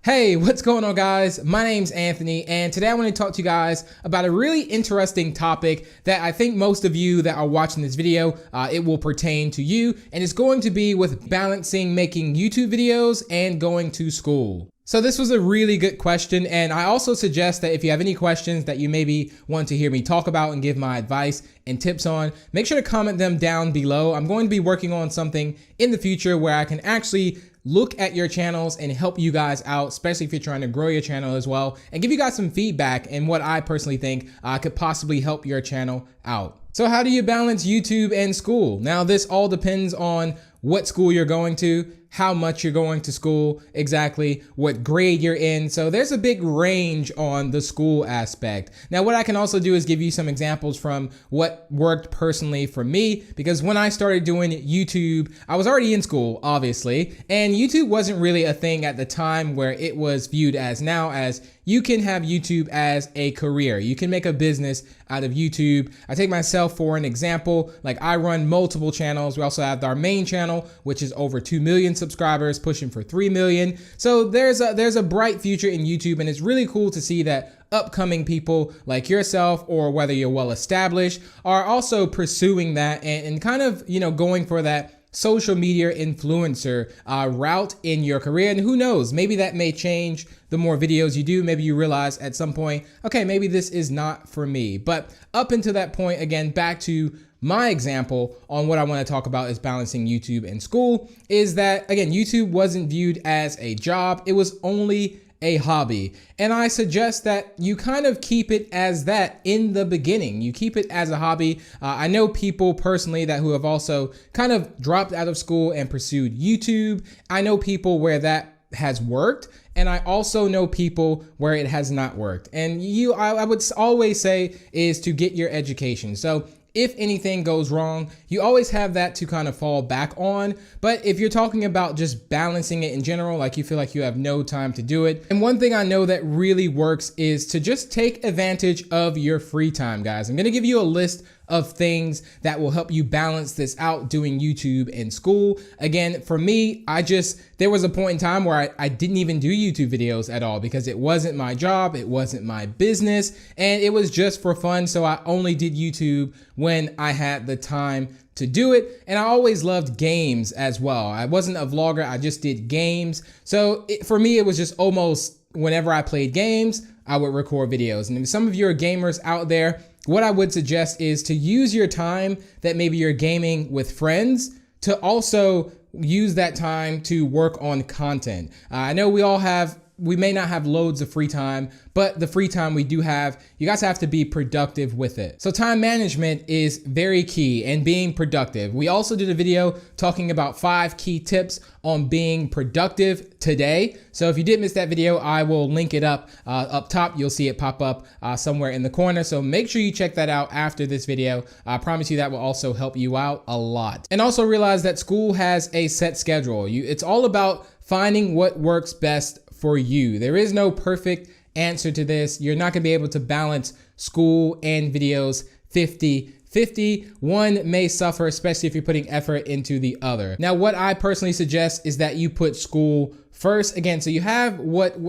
Hey, what's going on, guys? My name's Anthony, and today I want to talk to you guys about a really interesting topic that I think most of you that are watching this video, it will pertain to you, and it's going to be with balancing making YouTube videos and going to school. So this was a really good question, and I also suggest that if you have any questions that you maybe want to hear me talk about and give my advice and tips on, make sure to comment them down below. I'm going to be working on something in the future where I can actually look at your channels and help you guys out, especially if you're trying to grow your channel as well, and give you guys some feedback and what I personally think could possibly help your channel out. So how do you balance YouTube and school? Now, this all depends on what school you're going to, how much you're going to school, exactly what grade you're in. So there's a big range on the school aspect. Now, what I can also do is give you some examples from what worked personally for me, because when I started doing YouTube, I was already in school, obviously, and YouTube wasn't really a thing at the time where it was viewed as now, as you can have YouTube as a career. You can make a business out of YouTube. I take myself for an example. Like, I run multiple channels. We also have our main channel, which is over 2 million subscribers, pushing for 3 million. So there's a bright future in YouTube, and it's really cool to see that upcoming people like yourself, or whether you're well established, are also pursuing that and kind of, going for that social media influencer route in your career. And who knows, maybe that may change the more videos you do. Maybe you realize at some point, okay, maybe this is not for me. But up until that point, again, back to my example on what I want to talk about is balancing YouTube and school, is that, again, YouTube wasn't viewed as a job. It was only a hobby. And I suggest that you kind of keep it as that in the beginning. You keep it as a hobby. I know people personally who have also kind of dropped out of school and pursued YouTube. I know people where that has worked, and I also know people where it has not worked. And I would always say is to get your education. So if anything goes wrong, you always have that to kind of fall back on. But if you're talking about just balancing it in general, like you feel like you have no time to do it, and one thing I know that really works is to just take advantage of your free time, guys. I'm gonna give you a list of things that will help you balance this out doing YouTube and school. Again, for me, there was a point in time where I didn't even do YouTube videos at all because it wasn't my job, it wasn't my business, and it was just for fun. So I only did YouTube when I had the time to do it. And I always loved games as well. I wasn't a vlogger, I just did games. So for me, it was just almost whenever I played games, I would record videos. And if some of you are gamers out there, what I would suggest is to use your time that maybe you're gaming with friends to also use that time to work on content. I know we may not have loads of free time, but the free time we do have, you guys have to be productive with it. So time management is very key, and being productive. We also did a video talking about 5 key tips on being productive today. So if you did miss that video, I will link it up top. You'll see it pop up somewhere in the corner. So make sure you check that out after this video. I promise you that will also help you out a lot. And also realize that school has a set schedule. It's all about finding what works best for you. There is no perfect answer to this. You're not gonna be able to balance school and videos 50-50. One may suffer, especially if you're putting effort into the other. Now, what I personally suggest is that you put school first. Again, so you have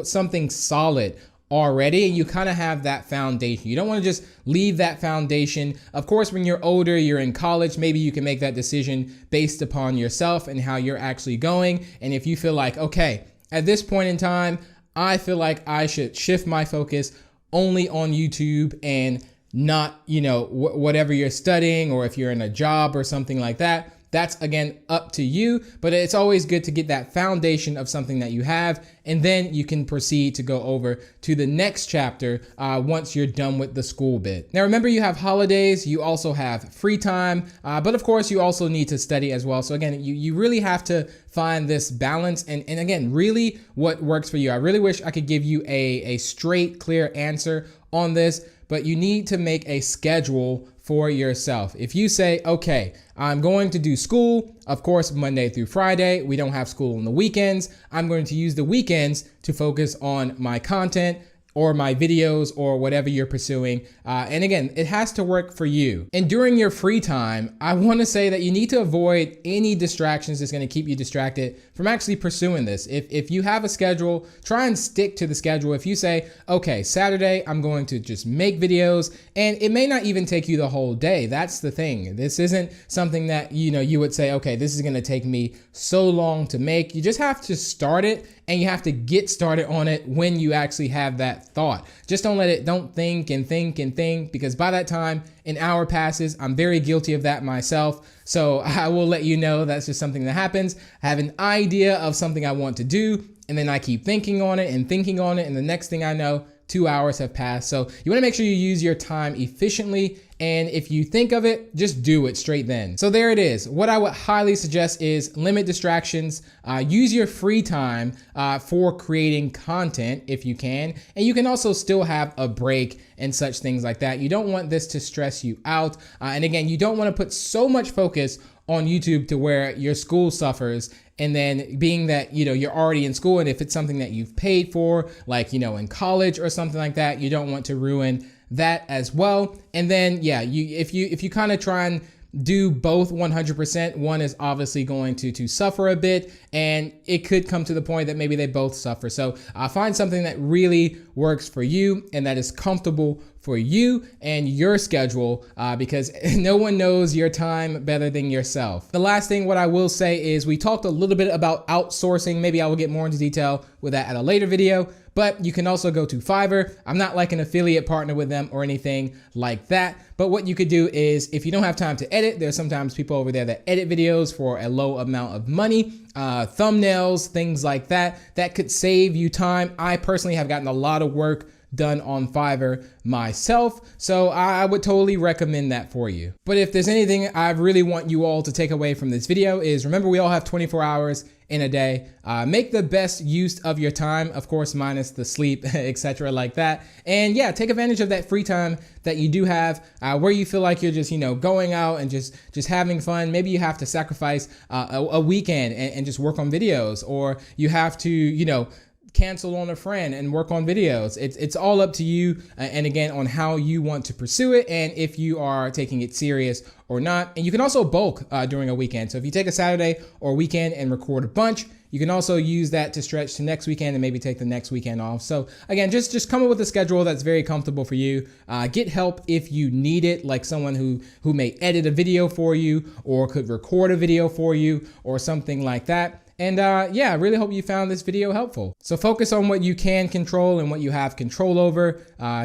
something solid already, and you kind of have that foundation. You don't want to just leave that foundation. Of course, when you're older, you're in college, maybe you can make that decision based upon yourself and how you're actually going. And if you feel like, okay, at this point in time, I feel like I should shift my focus only on YouTube and not, whatever you're studying, or if you're in a job or something like that. That's, again, up to you, but it's always good to get that foundation of something that you have, and then you can proceed to go over to the next chapter once you're done with the school bit. Now, remember, you have holidays, you also have free time, but of course, you also need to study as well. So again, you really have to find this balance, and again, really what works for you. I really wish I could give you a straight, clear answer on this, but you need to make a schedule for yourself. If you say, okay, I'm going to do school, of course, Monday through Friday, we don't have school on the weekends. I'm going to use the weekends to focus on my content. or my videos or whatever you're pursuing. And again, it has to work for you. And during your free time, I want to say that you need to avoid any distractions that's going to keep you distracted from actually pursuing this. If you have a schedule, try and stick to the schedule. If you say, okay, Saturday, I'm going to just make videos, and it may not even take you the whole day. That's the thing. This isn't something that, you would say, okay, this is going to take me so long to make. You just have to start it, and you have to get started on it when you actually have that thought. Just don't think and think and think, because by that time, an hour passes. I'm very guilty of that myself. So I will let you know that's just something that happens. I have an idea of something I want to do, and then I keep thinking on it and thinking on it, and the next thing I know, 2 hours have passed. So you want to make sure you use your time efficiently. And if you think of it, just do it straight then. So there it is. What I would highly suggest is limit distractions, use your free time for creating content if you can. And you can also still have a break and such things like that. You don't want this to stress you out. And again, you don't want to put so much focus on YouTube to where your school suffers. And then being that, you're already in school, and if it's something that you've paid for, like, in college or something like that, you don't want to ruin that as well. And then, if you kind of try and do both 100%, one is obviously going to suffer a bit, and it could come to the point that maybe they both suffer. So find something that really works for you and that is comfortable for you and your schedule, because no one knows your time better than yourself. The last thing, what I will say is, we talked a little bit about outsourcing. Maybe I will get more into detail with that at a later video, but you can also go to Fiverr. I'm not like an affiliate partner with them or anything like that. But what you could do is, if you don't have time to edit, there's sometimes people over there that edit videos for a low amount of money, thumbnails, things like that, that could save you time. I personally have gotten a lot of work done on Fiverr myself, so I would totally recommend that for you. But if there's anything I really want you all to take away from this video is, remember, we all have 24 hours in a day. Make the best use of your time, of course, minus the sleep, etc. like that. And yeah, take advantage of that free time that you do have, where you feel like you're just, going out and just having fun. Maybe you have to sacrifice a weekend and just work on videos, or you have to, cancel on a friend and work on videos. It's all up to you, and again, on how you want to pursue it and if you are taking it serious or not. And you can also bulk during a weekend. So if you take a Saturday or weekend and record a bunch, you can also use that to stretch to next weekend and maybe take the next weekend off. So again, just come up with a schedule that's very comfortable for you. Get help if you need it, like someone who may edit a video for you or could record a video for you or something like that. And I really hope you found this video helpful. So focus on what you can control and what you have control over.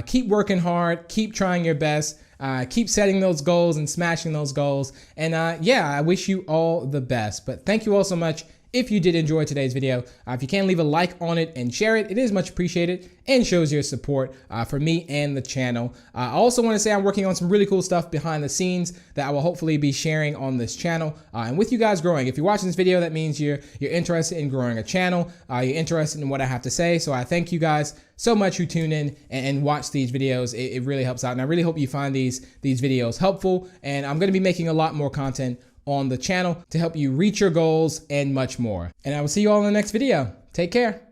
Keep working hard, keep trying your best, keep setting those goals and smashing those goals. And I wish you all the best. But thank you all so much. If you did enjoy today's video, if you can leave a like on it and share it, it is much appreciated and shows your support for me and the channel. I also want to say I'm working on some really cool stuff behind the scenes that I will hopefully be sharing on this channel. And with you guys growing, if you're watching this video, that means you're interested in growing a channel. You're interested in what I have to say. So I thank you guys so much who tune in and watch these videos. It really helps out. And I really hope you find these videos helpful. And I'm going to be making a lot more content on the channel to help you reach your goals and much more. And I will see you all in the next video. Take care.